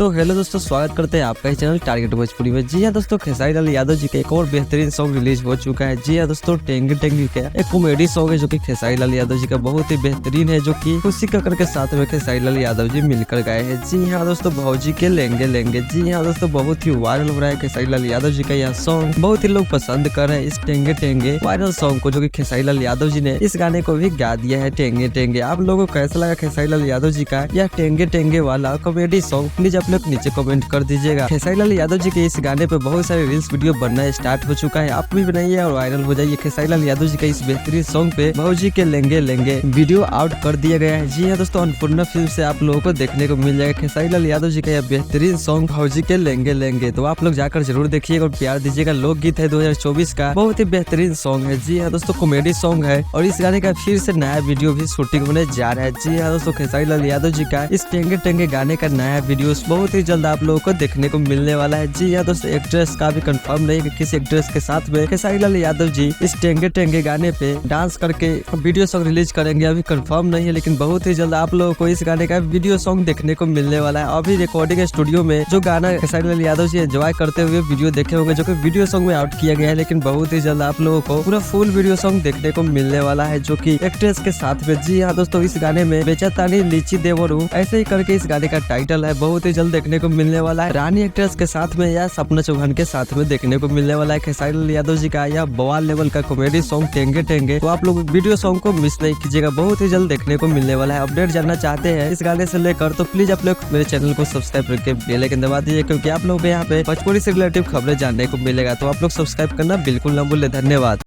तो हेलो दोस्तों, स्वागत करते हैं आपका ही चैनल टारगेट भोजपुरी में। जी हाँ दोस्तों, खेसारी लाल यादव जी का एक और बेहतरीन सॉन्ग रिलीज हो चुका है। जी हाँ दोस्तों, टेंगे टेंगे का एक कॉमेडी सॉन्ग है जो कि खेसारी लाल यादव जी का बहुत ही बेहतरीन है, जो कि खुशी कक्कड़ के साथ में खेसारी लाल यादव जी मिलकर गाए हैं। जी हाँ दोस्तों, भौजी के लेंगे लेंगे। जी हाँ दोस्तों, बहुत ही वायरल हो रहा है खेसारी लाल यादव जी का यह सॉन्ग। बहुत ही लोग पसंद कर रहे हैं इस टेंगे टेंगे वायरल सॉन्ग को, जो कि खेसारी लाल यादव जी ने इस गाने को भी गा दिया है, टेंगे टेंगे। आप लोगों को कैसा लगा खेसारी लाल यादव जी का यह टेंगे टेंगे वाला कॉमेडी सॉन्ग? प्लीज आप लोग नीचे कमेंट कर दीजिएगा। खेसारी लाल यादव जी के इस गाने पे बहुत सारे रील्स वीडियो बनना स्टार्ट हो चुका है, आप भी बनाइए और वायरल हो जाइए। खेसारी लाल यादव जी का इस बेहतरीन सॉन्ग पे भौजी के लेंगे लेंगे वीडियो आउट कर दिया गया है। जी हाँ दोस्तों, अन्नपूर्णा फिल्म से आप लोगों को देखने को मिल जाएगा खेसारी लाल यादव जी का यह बेहतरीन सॉन्ग भौजी के लेंगे लेंगे। तो आप लोग जाकर जरूर देखिएगा और प्यार दीजिएगा। लोकगीत है 2024 का, बहुत ही बेहतरीन सॉन्ग है। जी हाँ दोस्तों, कॉमेडी सॉन्ग है और इस गाने का फिर से नया वीडियो भी शूटिंग होने जा रहा है। जी हाँ दोस्तों, खेसारी लाल यादव जी का इस टेंगे टेंगे गाने का नया वीडियो बहुत ही जल्द आप लोगों को देखने को मिलने वाला है। जी हाँ दोस्तों, एक्ट्रेस का भी कंफर्म नहीं कि किस एक्ट्रेस के साथ में खेसारी लाल यादव जी इस टेंगे टेंगे गाने पे डांस करके वीडियो सॉन्ग रिलीज करेंगे, अभी कंफर्म नहीं है, लेकिन बहुत ही जल्द आप लोगों को इस गाने का वीडियो सॉन्ग देखने को मिलने वाला है। अभी रिकॉर्डिंग स्टूडियो में जो गाना खेसारी लाल यादव जी एंजॉय करते हुए वीडियो देखे होंगे, जो कि वीडियो सॉन्ग में आउट किया गया है, लेकिन बहुत ही जल्द आप लोगों को पूरा फुल वीडियो सॉन्ग देखने को मिलने वाला है, जो कि एक्ट्रेस के साथ में। जी हाँ दोस्तों, इस गाने में बेचातानी लीची देवरू ऐसे ही करके इस गाने का टाइटल है, बहुत ही जल्द देखने को मिलने वाला है। रानी एक्ट्रेस के साथ में या सपना चौहान के साथ में देखने को मिलने वाला है खेसारी लाल यादव जी का यह बवाल लेवल का कॉमेडी सॉन्ग टेंगे टेंगे। तो आप लोग वीडियो सॉन्ग को मिस नहीं कीजिएगा, बहुत ही जल्द देखने को मिलने वाला है। अपडेट जानना चाहते हैं इस गाने से लेकर तो प्लीज आप लोग मेरे चैनल को सब्सक्राइब करके बेल आइकन दबा दीजिए, क्योंकि आप लोग यहाँ पे भोजपुरी से रिलेटिव खबरें जानने को मिलेगा। तो आप लोग सब्सक्राइब करना बिल्कुल न भूलें। धन्यवाद।